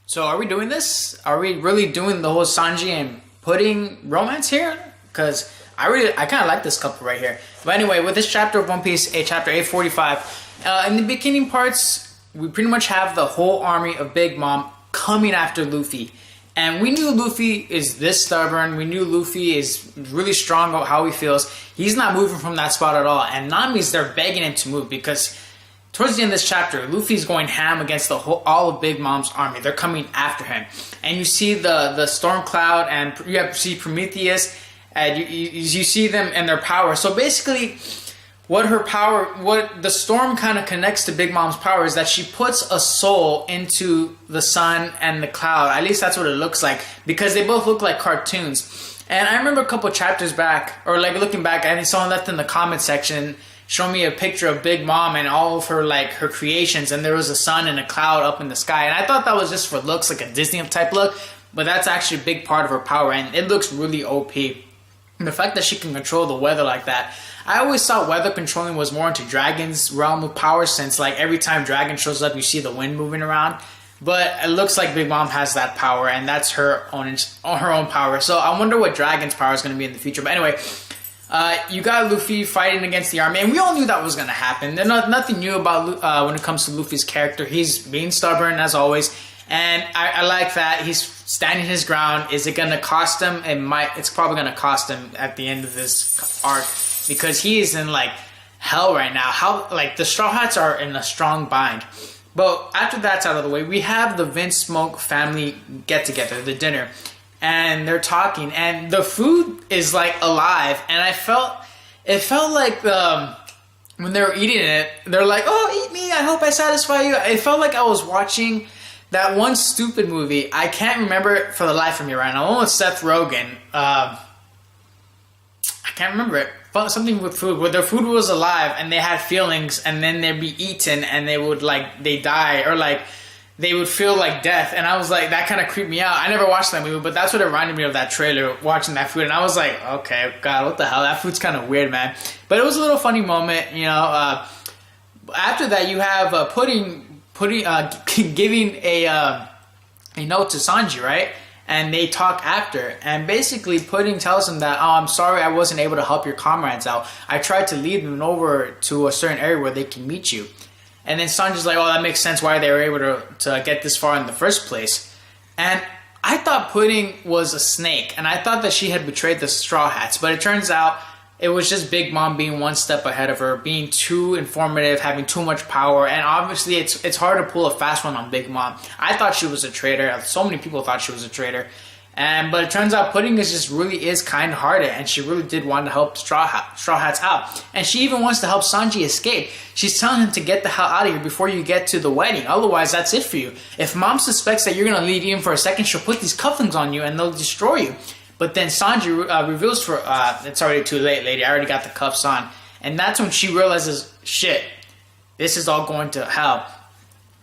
So are we doing this? Are we really doing the whole Sanji and Pudding romance here? Because I kind of like this couple right here. But anyway, with this chapter of One Piece, chapter 845, in the beginning parts, we pretty much have the whole army of Big Mom coming after Luffy. And we knew Luffy is this stubborn. We knew Luffy is really strong about how he feels. He's not moving from that spot at all. And Nami's there begging him to move because towards the end of this chapter, Luffy's going ham against all of Big Mom's army. They're coming after him. And you see the Storm Cloud and you see Prometheus. And you see them and their power. So basically, what the storm kind of connects to Big Mom's power is that she puts a soul into the sun and the cloud. At least that's what it looks like, because they both look like cartoons. And I remember a couple chapters back, or like looking back, I think someone left in the comment section showing me a picture of Big Mom and all of her creations, and there was a sun and a cloud up in the sky. And I thought that was just for looks, like a Disney type look, but that's actually a big part of her power, and it looks really OP. And the fact that she can control the weather like that. I always thought weather controlling was more into Dragon's realm of power, since like every time Dragon shows up, you see the wind moving around. But it looks like Big Mom has that power, and that's her own power. So I wonder what Dragon's power is going to be in the future. But anyway, you got Luffy fighting against the army, and we all knew that was going to happen. There's nothing new about when it comes to Luffy's character. He's being stubborn as always, and I like that he's standing his ground. Is it going to cost him? It's probably going to cost him at the end of this arc, because he is in like hell right now. The Straw Hats are in a strong bind. But after that's out of the way, we have the Vince Smoke family get together, the dinner, and they're talking, and the food is like alive. And it felt like when they were eating it, they're like, "Oh, eat me! I hope I satisfy you." It felt like I was watching that one stupid movie. I can't remember it for the life of me right now. One with Seth Rogen. I can't remember it. But something with food, where their food was alive and they had feelings, and then they'd be eaten and they would they die, or they would feel like death. And I was like, that kind of creeped me out. I never watched that movie, but that's what it reminded me of, that trailer, watching that food. And I was like, okay, God, what the hell? That food's kind of weird, man. But it was a little funny moment, you know. After that, you have Pudding giving a note to Sanji, right? And they talk after, and basically Pudding tells him that, "Oh, I'm sorry I wasn't able to help your comrades out. I tried to lead them over to a certain area where they can meet you." And then Sanji's like, "Oh, that makes sense why they were able to get this far in the first place." And I thought Pudding was a snake, and I thought that she had betrayed the Straw Hats, but it turns out it was just Big Mom being one step ahead of her, being too informative, having too much power, and obviously it's hard to pull a fast one on Big Mom. I thought she was a traitor. So many people thought she was a traitor. But it turns out Pudding really is kind-hearted, and she really did want to help Straw Hats out. And she even wants to help Sanji escape. She's telling him to get the hell out of here before you get to the wedding. Otherwise, that's it for you. If Mom suspects that you're going to leave even for a second, she'll put these cufflinks on you and they'll destroy you. But then Sanji reveals for it's already too late, lady. I already got the cuffs on. And that's when she realizes, shit, this is all going to hell.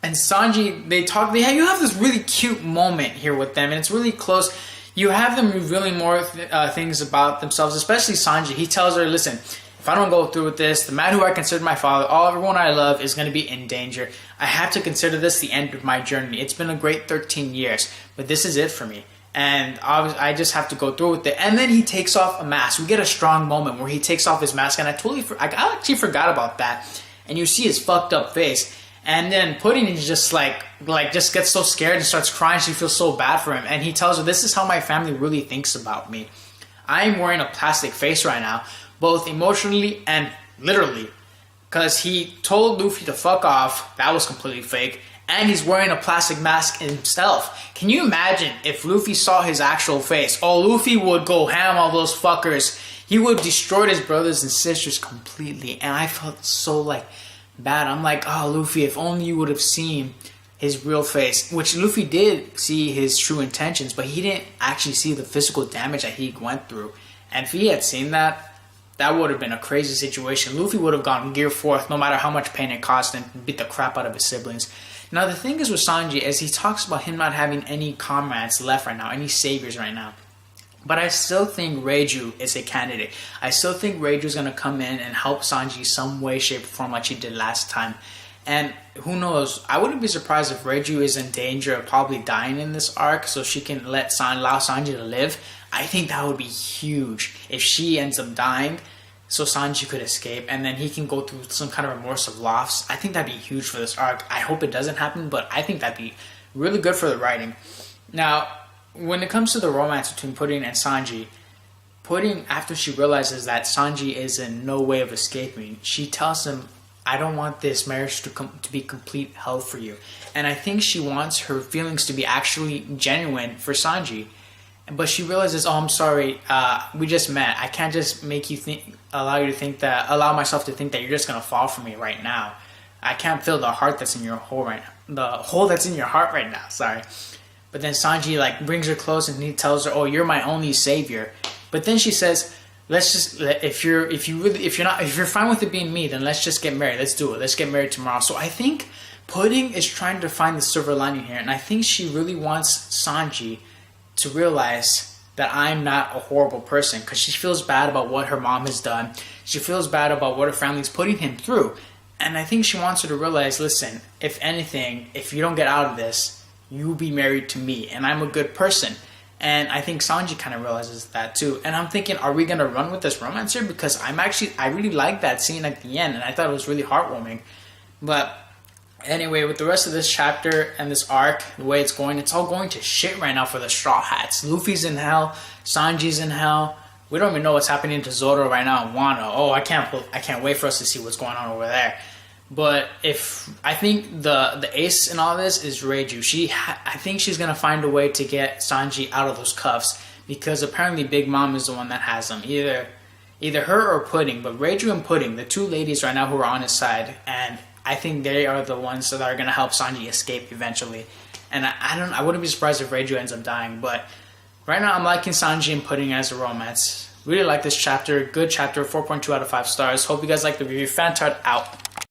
And Sanji, you have this really cute moment here with them, and it's really close. You have them revealing more things about themselves, especially Sanji. He tells her, listen, if I don't go through with this, the man who I consider my father, everyone I love is going to be in danger. I have to consider this the end of my journey. It's been a great 13 years, but this is it for me. And I just have to go through with it. And then he takes off a mask. We get a strong moment where he takes off his mask, and I actually forgot about that. And you see his fucked up face. And then Pudding is just just gets so scared and starts crying. She feels so bad for him. And he tells her, this is how my family really thinks about me. I'm wearing a plastic face right now, both emotionally and literally. Because he told Luffy to fuck off. That was completely fake. And he's wearing a plastic mask himself. Can you imagine if Luffy saw his actual face? Oh, Luffy would go ham on those fuckers. He would destroy his brothers and sisters completely. And I felt so bad. I'm like, oh, Luffy, if only you would have seen his real face. Which Luffy did see his true intentions, but he didn't actually see the physical damage that he went through. And if he had seen that, that would have been a crazy situation. Luffy would have gone gear forth, no matter how much pain it cost him, and beat the crap out of his siblings. Now, the thing is with Sanji, is he talks about him not having any comrades left right now, any saviors right now. But I still think Reiju is a candidate. I still think Reiju is going to come in and help Sanji some way, shape, or form like she did last time. And who knows? I wouldn't be surprised if Reiju is in danger of probably dying in this arc, so she can allow Sanji to live. I think that would be huge if she ends up dying, so Sanji could escape, and then he can go through some kind of remorse of loss. I think that'd be huge for this arc. I hope it doesn't happen, but I think that'd be really good for the writing. Now, when it comes to the romance between Pudding and Sanji, Pudding, after she realizes that Sanji is in no way of escaping, she tells him, I don't want this marriage to be complete hell for you. And I think she wants her feelings to be actually genuine for Sanji. But she realizes, oh, I'm sorry, we just met. I can't just make you allow myself to think that you're just going to fall for me right now. I can't feel the heart that's in your hole the hole that's in your heart right now, sorry. But then Sanji like brings her close and he tells her, oh, you're my only savior. But then she says, if you're fine with it being me, then let's just get married. Let's do it. Let's get married tomorrow. So I think Pudding is trying to find the silver lining here, and I think she really wants Sanji to realize that I'm not a horrible person, because she feels bad about what her mom has done. She feels bad about what her family's putting him through. And I think she wants her to realize, listen, if anything, if you don't get out of this, you'll be married to me, and I'm a good person. And I think Sanji kind of realizes that too. And I'm thinking, are we going to run with this romance here? Because I really like that scene at the end, and I thought it was really heartwarming. But anyway, with the rest of this chapter and this arc, the way it's all going to shit right now for the Straw Hats. Luffy's in hell, Sanji's in hell. We don't even know what's happening to Zoro right now and Wano. Oh, I can't wait for us to see what's going on over there. But I think the ace in all this is Reiju. I think she's gonna find a way to get Sanji out of those cuffs, because apparently Big Mom is the one that has them. Either her or Pudding, but Reiju and Pudding, the two ladies right now who are on his side, and I think they are the ones that are gonna help Sanji escape eventually. And I wouldn't be surprised if Reiju ends up dying, but right now I'm liking Sanji and Pudding as a romance. Really like this chapter. Good chapter. 4.2 out of 5 stars. Hope you guys like the review. Fantard out.